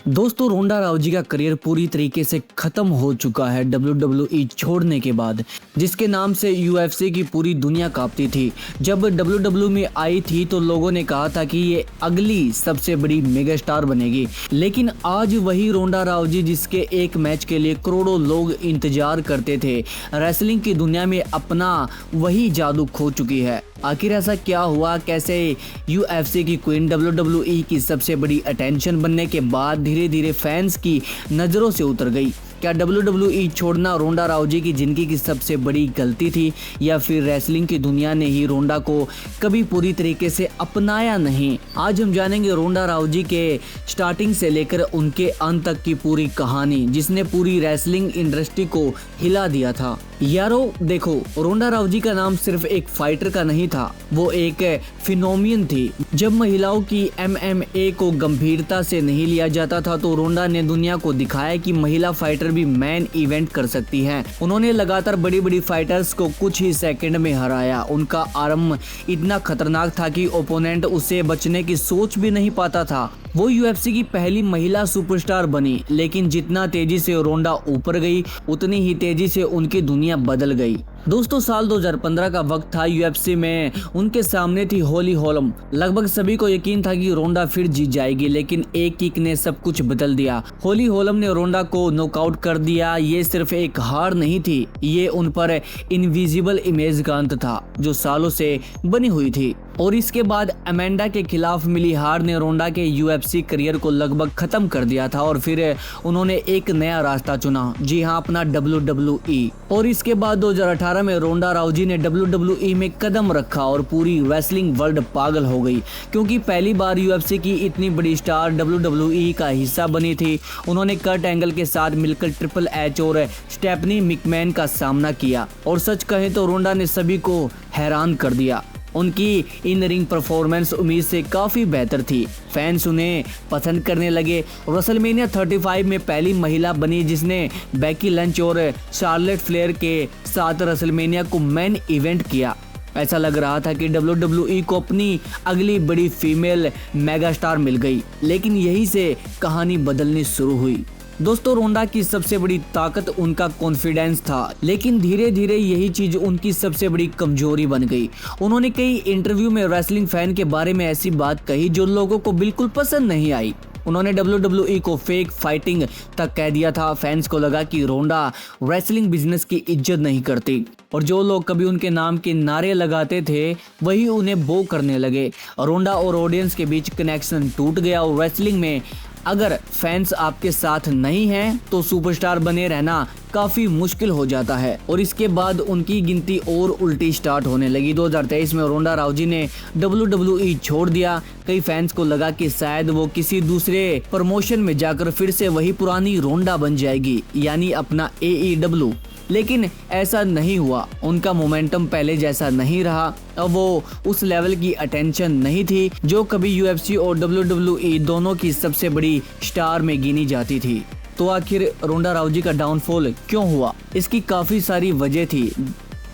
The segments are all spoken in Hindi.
दोस्तों रोंडा राउजी का करियर पूरी तरीके से खत्म हो चुका है WWE छोड़ने के बाद, जिसके नाम से UFC की पूरी दुनिया कांपती थी। जब WWE में आई थी तो लोगों ने कहा था कि ये अगली सबसे बड़ी मेगा स्टार बनेगी, लेकिन आज वही रोंडा राउजी जिसके एक मैच के लिए करोड़ों लोग इंतजार करते थे, रेसलिंग की दुनिया में अपना वही जादू खो चुकी है। आखिर ऐसा क्या हुआ? कैसे UFC की क्वीन WWE की सबसे बड़ी अटेंशन बनने के बाद धीरे धीरे फैंस की नज़रों से उतर गई? क्या WWE छोड़ना रोंडा राउजी की जिंदगी की सबसे बड़ी गलती थी, या फिर रेसलिंग की दुनिया ने ही रोंडा को कभी पूरी तरीके से अपनाया नहीं? आज हम जानेंगे रोंडा राउजी के स्टार्टिंग से लेकर उनके अंत तक की पूरी कहानी, जिसने पूरी रेसलिंग इंडस्ट्री को हिला दिया था। यारो देखो, रोंडा राउजी का नाम सिर्फ एक फाइटर का नहीं था, वो एक फिनोमियन थी। जब महिलाओं की MMA को गंभीरता से नहीं लिया जाता था तो रोंडा ने दुनिया को दिखाया कि महिला फाइटर भी मैन इवेंट कर सकती हैं। उन्होंने लगातार बड़ी बड़ी फाइटर्स को कुछ ही सेकंड में हराया। उनका आर्म इतना खतरनाक था कि ओपोनेंट उसे बचने की सोच भी नहीं पाता था। वो UFC की पहली महिला सुपरस्टार बनी, लेकिन जितना तेजी से रोंडा ऊपर गई उतनी ही तेजी से उनकी दुनिया बदल गई। दोस्तों साल 2015 का वक्त था। UFC में उनके सामने थी होली होलम। लगभग सभी को यकीन था कि रोंडा फिर जीत जाएगी, लेकिन एक किक ने सब कुछ बदल दिया। होली होलम ने रोंडा को नॉकआउट कर दिया। ये सिर्फ एक हार नहीं थी, ये उन पर इनविजिबल इमेज का अंत था जो सालों से बनी हुई थी। और इसके बाद अमेंडा के खिलाफ मिली हार ने रोंडा के UFC करियर को लगभग खत्म कर दिया था, और फिर उन्होंने एक नया रास्ता चुना, जी हाँ, अपना WWE। और इसके बाद 2018 में रोंडा राउजी ने WWE में कदम रखा और पूरी रेसलिंग वर्ल्ड पागल हो गई, क्योंकि पहली बार UFC की इतनी बड़ी स्टार WWE का हिस्सा बनी थी। उन्होंने कर्ट एंगल के साथ मिलकर ट्रिपल एच और स्टेफनी मैकमैन का सामना किया, और सच कहें तो रोंडा ने सभी को हैरान कर दिया। उनकी इन रिंग परफॉर्मेंस उम्मीद से काफ़ी बेहतर थी। फैंस उन्हें पसंद करने लगे। रेसलमेनिया 35 में पहली महिला बनी जिसने बेकी लंच और शार्लेट फ्लेयर के साथ रेसलमेनिया को मेन इवेंट किया। ऐसा लग रहा था कि WWE को अपनी अगली बड़ी फीमेल मेगा स्टार मिल गई, लेकिन यहीं से कहानी बदलनी शुरू हुई। दोस्तों रोंडा की सबसे बड़ी ताकत उनका कॉन्फिडेंस था, लेकिन धीरे धीरे यही चीज उनकी सबसे बड़ी कमजोरी बन गई। उन्होंने कई इंटरव्यू में रेसलिंग फैन के बारे में ऐसी बात कही जो लोगों को बिल्कुल पसंद नहीं आई। उन्होंने WWE को फेक फाइटिंग तक कह दिया था। फैंस को लगा कि रोंडा रेसलिंग बिजनेस की इज्जत नहीं करती, और जो लोग कभी उनके नाम के नारे लगाते थे वही उन्हें बो करने लगे। रोंडा और ऑडियंस के बीच कनेक्शन टूट गया, और रेसलिंग में अगर फैंस आपके साथ नहीं हैं तो सुपरस्टार बने रहना काफ़ी मुश्किल हो जाता है। और इसके बाद उनकी गिनती और उल्टी स्टार्ट होने लगी। 2023 में रोंडा राउजी ने WWE छोड़ दिया। कई फैंस को लगा कि शायद वो किसी दूसरे प्रमोशन में जाकर फिर से वही पुरानी रोंडा बन जाएगी, यानी अपना AEW, लेकिन ऐसा नहीं हुआ। उनका मोमेंटम पहले जैसा नहीं रहा। अब वो उस लेवल की अटेंशन नहीं थी जो कभी UFC और WWE दोनों की सबसे बड़ी स्टार में गिनी जाती थी। तो आखिर रोंडा राउजी का डाउनफॉल क्यों हुआ? इसकी काफ़ी सारी वजह थी।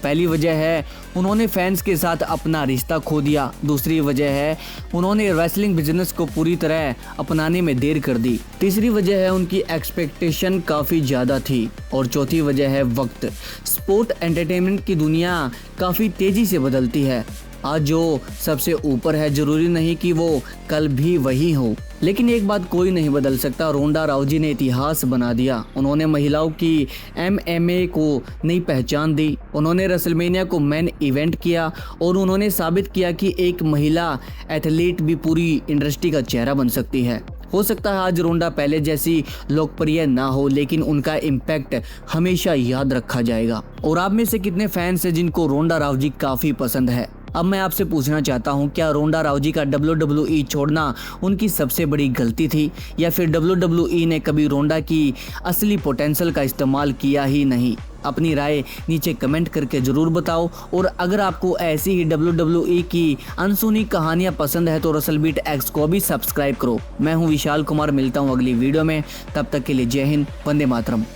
पहली वजह है उन्होंने फैंस के साथ अपना रिश्ता खो दिया। दूसरी वजह है उन्होंने रेसलिंग बिजनेस को पूरी तरह अपनाने में देर कर दी। तीसरी वजह है उनकी एक्सपेक्टेशन काफ़ी ज़्यादा थी। और चौथी वजह है वक्त। स्पोर्ट एंटरटेनमेंट की दुनिया काफ़ी तेज़ी से बदलती है। आज जो सबसे ऊपर है जरूरी नहीं कि वो कल भी वही हो, लेकिन एक बात कोई नहीं बदल सकता, रोंडा राउजी ने इतिहास बना दिया। उन्होंने महिलाओं की MMA को नई पहचान दी। उन्होंने रेसलमेनिया को मेन इवेंट किया, और उन्होंने साबित किया कि एक महिला एथलीट भी पूरी इंडस्ट्री का चेहरा बन सकती है। हो सकता है आज रोंडा पहले जैसी लोकप्रिय ना हो, लेकिन उनका इम्पैक्ट हमेशा याद रखा जाएगा। और आप में से कितने फैंस हैं जिनको रोंडा राउजी काफ़ी पसंद है? अब मैं आपसे पूछना चाहता हूं, क्या रोंडा राउजी का WWE छोड़ना उनकी सबसे बड़ी गलती थी, या फिर WWE ने कभी रोंडा की असली पोटेंशियल का इस्तेमाल किया ही नहीं? अपनी राय नीचे कमेंट करके ज़रूर बताओ। और अगर आपको ऐसी ही WWE की अनसुनी कहानियां पसंद है तो रसलबीट X को भी सब्सक्राइब करो। मैं हूं विशाल कुमार, मिलता हूं अगली वीडियो में। तब तक के लिए जय हिंद, वंदे मातरम।